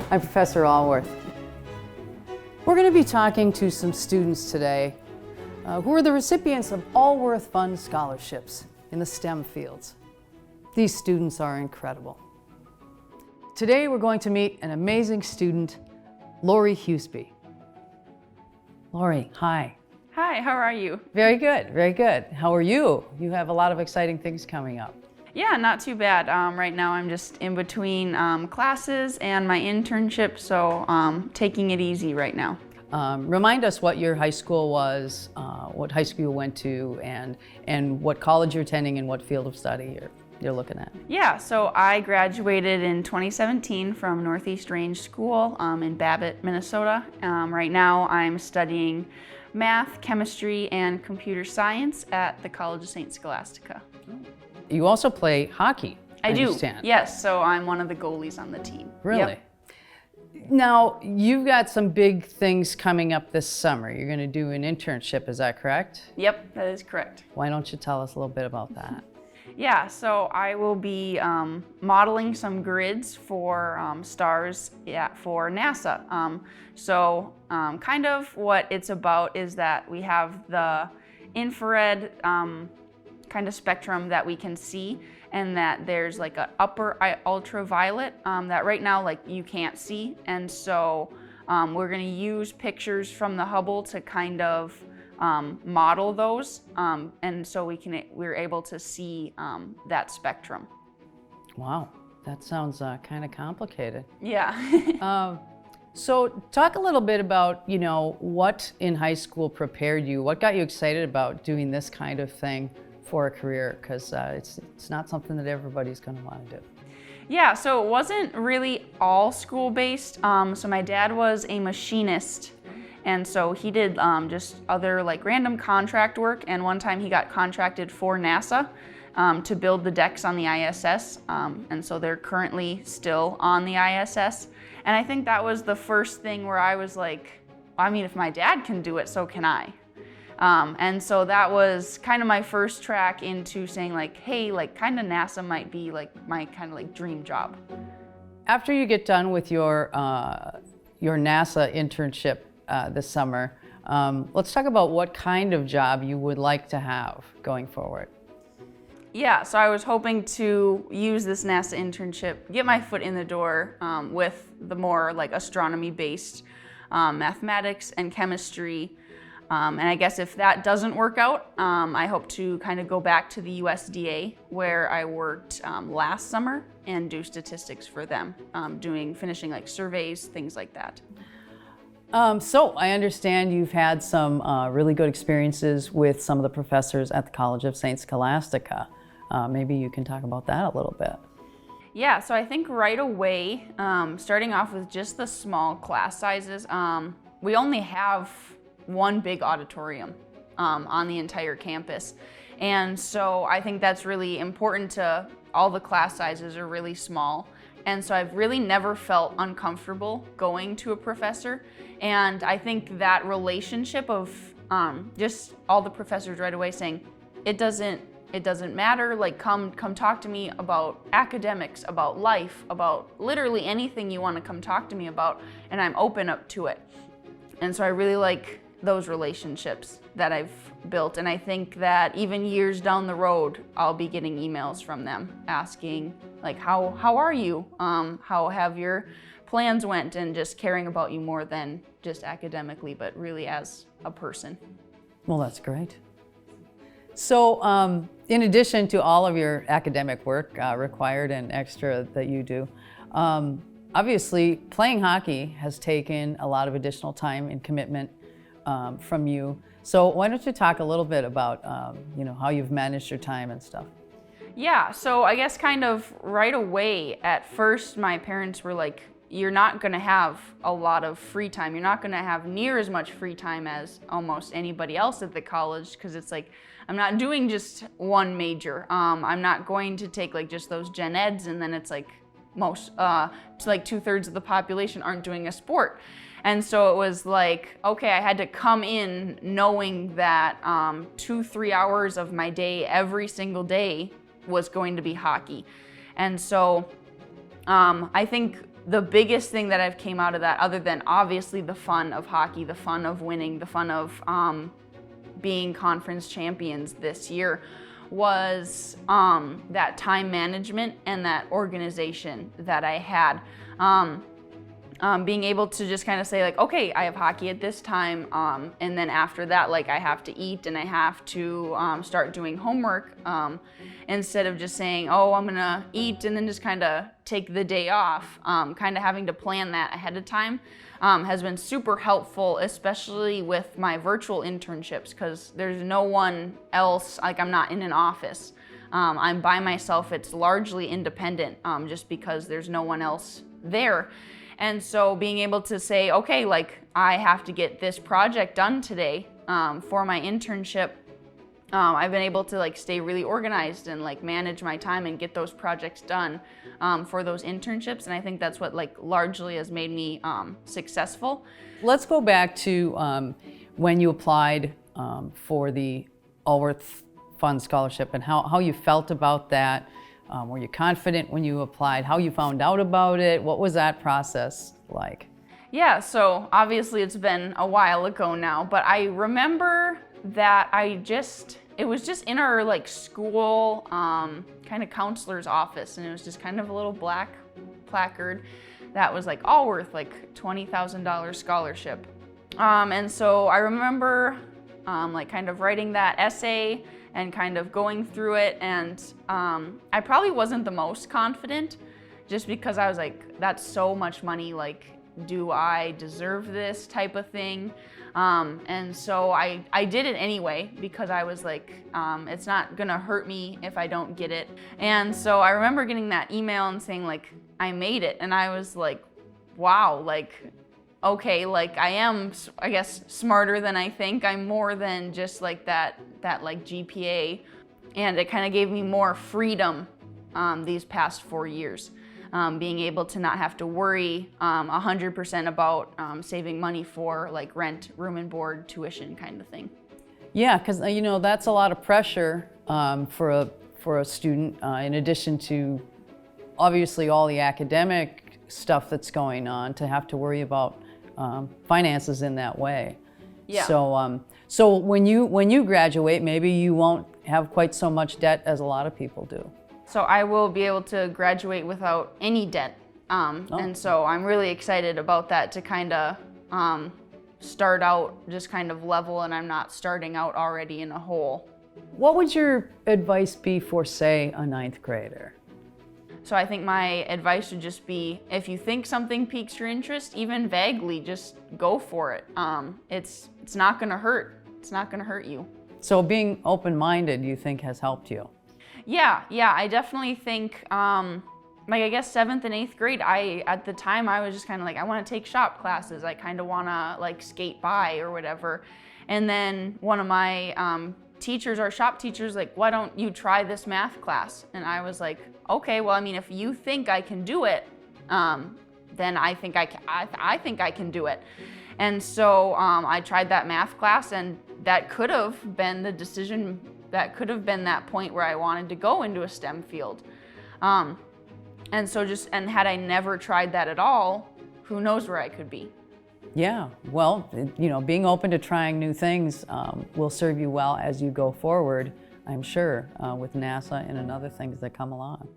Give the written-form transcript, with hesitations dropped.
I'm Professor Alworth. We're going to be talking to some students today who are the recipients of Alworth Fund scholarships in the STEM fields. These students are incredible. Today we're going to meet an amazing student, Lori Huseby. Lori, hi. Hi, how are you? Very good, very good. How are you? You have a lot of exciting things coming up. Yeah, not too bad. Right now I'm just in between classes and my internship, so taking it easy right now. Remind us what your high school was, what high school you went to, and what college you're attending and what field of study you're looking at. Yeah, so I graduated in 2017 from Northeast Range School in Babbitt, Minnesota. Right now I'm studying math, chemistry, and computer science at the College of St. Scholastica. You also play hockey, I do, understand. yes, so I'm one of the goalies on the team. Really? Yep. Now, you've got some big things coming up this summer. You're going to do an internship, is that correct? Yep, that is correct. Why don't you tell us a little bit about that? Yeah, so I will be modeling some grids for stars for NASA. Kind of what it's about is that we have the infrared kind of spectrum that we can see, and that there's like an upper ultraviolet that right now like you can't see, and so we're going to use pictures from the Hubble to kind of model those, and so we're able to see that spectrum. Wow, that sounds kind of complicated. Yeah. So talk a little bit about, what in high school prepared you, what got you excited about doing this kind of thing for a career, because it's not something that everybody's going to want to do. Yeah, so it wasn't really all school-based. So my dad was a machinist, and so he did just other like random contract work, and one time he got contracted for NASA to build the decks on the ISS, and so they're currently still on the ISS. And I think that was the first thing where I was like, I mean, if my dad can do it, so can I. And so that was kind of my first track into saying like, hey, like kind of NASA might be like my kind of like dream job. After you get done with your NASA internship this summer, let's talk about what kind of job you would like to have going forward. Yeah, so I was hoping to use this NASA internship, get my foot in the door with the more like astronomy-based mathematics and chemistry. And I guess if that doesn't work out, I hope to kind of go back to the USDA where I worked last summer and do statistics for them, finishing like surveys, things like that. So I understand you've had some really good experiences with some of the professors at the College of St. Scholastica. Maybe you can talk about that a little bit. Yeah, so I think right away, starting off with just the small class sizes, we only have one big auditorium on the entire campus. And so I think that's really important to all the class sizes are really small. And so I've really never felt uncomfortable going to a professor. And I think that relationship of just all the professors right away saying, it doesn't matter, like come talk to me about academics, about life, about literally anything you want to come talk to me about, and I'm open up to it. And so I really like those relationships that I've built, and I think that even years down the road, I'll be getting emails from them asking like, how are you? How have your plans went? And just caring about you more than just academically, but really as a person. Well, that's great. So in addition to all of your academic work required and extra that you do, obviously playing hockey has taken a lot of additional time and commitment from you. So why don't you talk a little bit about how you've managed your time and stuff? Yeah, so I guess kind of right away, at first my parents were like, you're not gonna have a lot of free time. You're not gonna have near as much free time as almost anybody else at the college, because it's like, I'm not doing just one major. I'm not going to take like just those gen eds, and then it's like like 2/3 of the population aren't doing a sport. And so it was like, okay, I had to come in knowing that 2-3 hours of my day every single day was going to be hockey. And so I think the biggest thing that I've came out of that, other than obviously the fun of hockey, the fun of winning, the fun of being conference champions this year, was that time management and that organization that I had. Being able to just kind of say like, okay, I have hockey at this time, and then after that, like I have to eat and I have to start doing homework, instead of just saying, oh, I'm gonna eat and then just kind of take the day off. Kind of having to plan that ahead of time has been super helpful, especially with my virtual internships, because there's no one else, like I'm not in an office. I'm by myself. It's largely independent, just because there's no one else there. And so being able to say, okay, like I have to get this project done today for my internship, I've been able to like stay really organized and like manage my time and get those projects done for those internships. And I think that's what like largely has made me successful. Let's go back to when you applied for the Alworth Fund Scholarship and how you felt about that. Were you confident when you applied? How you found out about it? What was that process like? Yeah, so obviously it's been a while ago now, but I remember that it was just in our like school kind of counselor's office, and it was just kind of a little black placard that was like Alworth, like $20,000 scholarship. And so I remember like kind of writing that essay and kind of going through it, and I probably wasn't the most confident, just because I was like, that's so much money, like, do I deserve this type of thing? And so I did it anyway, because I was like, it's not gonna hurt me if I don't get it. And so I remember getting that email and saying like, I made it, and I was like, wow, like, okay, like I am, I guess, smarter than I think. I'm more than just like that like GPA, and it kind of gave me more freedom these past 4 years, being able to not have to worry 100% about saving money for like rent, room and board, tuition kind of thing. Yeah, because you know that's a lot of pressure for a student, in addition to obviously all the academic stuff that's going on, to have to worry about finances in that way. Yeah. So when you graduate, maybe you won't have quite so much debt as a lot of people do. So I will be able to graduate without any debt, and so I'm really excited about that, to kind of start out just kind of level, and I'm not starting out already in a hole. What would your advice be for, say, a 9th grader? So I think my advice would just be, if you think something piques your interest, even vaguely, just go for it. It's not gonna hurt. It's not gonna hurt you. So being open-minded, you think, has helped you? Yeah, I definitely think, like I guess 7th and 8th grade, at the time I was just kind of like, I want to take shop classes. I kind of want to like skate by or whatever. And then one of my teachers, our shop teachers, like, why don't you try this math class? And I was like, okay, well, I mean, if you think I can do it, then I think I think I can do it. And so I tried that math class, and that could have been the decision. That could have been that point where I wanted to go into a STEM field. And so and had I never tried that at all, who knows where I could be. Yeah, well, you know, being open to trying new things will serve you well as you go forward, I'm sure, with NASA and other things that come along.